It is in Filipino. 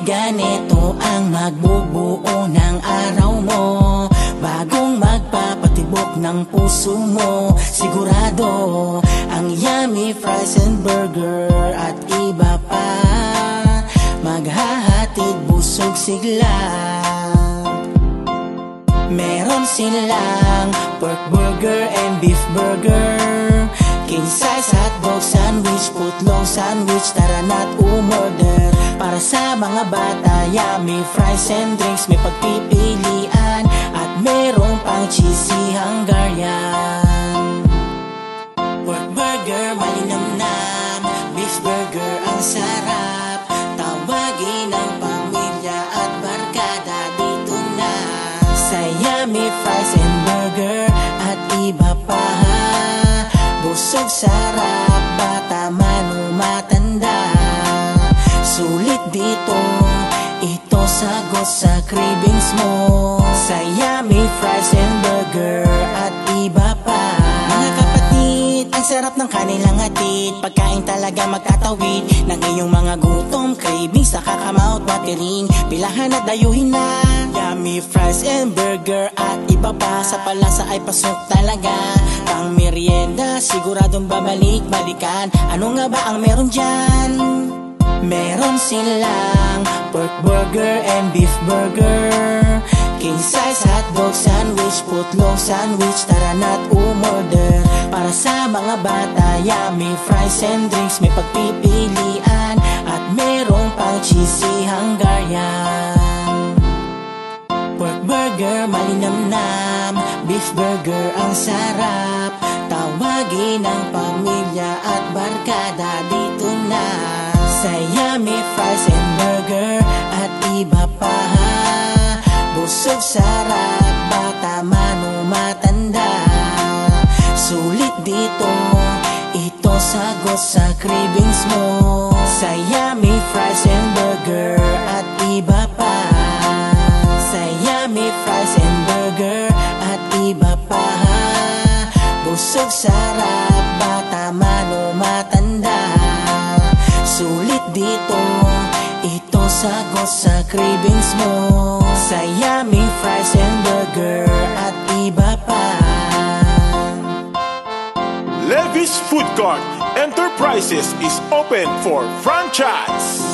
ganito ang magbubuo ng araw mo. Bagong magpapatibok ng puso mo. Sigurado ang yummy fries and burger at iba pa, maghahatid busog sigla. Meron silang pork burger and beef burger, king size hotdog sandwich, footlong sandwich. Tara na't umorder. Para sa mga bata, yummy fries and drinks, may pagpipilian. At merong pang cheesy Hungarian. Pork burger, malinamnam. Beef burger, ang sarap. Tawagin ang pamilya at barkada dito na sa yummy fries and burger at iba pa. Busog, sarap, bata man o matanda, sulit dito. Ito sagot sa cravings mo sa yummy fries and burger at iba pa. Mga kapatid, ang sarap ng kanilang hatid. Pagkain talaga magtatawid ng iyong mga gutom, cravings, nakaka-mouth watering. Pilahan at dayuhin na yummy fries and burger at iba pa. Sa palasa ay pasok talaga. Pang merienda, siguradong babalik-balikan. Ano nga ba ang meron dyan? Meron silang pork burger and beef burger, king size hotdog sandwich, footlong sandwich. Tara na't umorder. Para sa mga bata, yummy fries and drinks, may pagpipilian. At merong pang cheesy Hungarian. Pork burger, malinamnam. Beef burger, ang sarap. Tawagin ang pamilya at barkada dito na sa yummy fries and burger at iba pa. Busog, sarap, bata man o matanda, sulit dito. Ito sagot sa cravings mo sa yummy fries and burger at iba pa. Sa yummy fries and burger at iba pa. Busog, sarap, bata man o matanda, sulit dito. Ito sagot sa cravings mo sa yummy fries and burger at iba pa. Levi's Food Court Enterprises is open for franchise.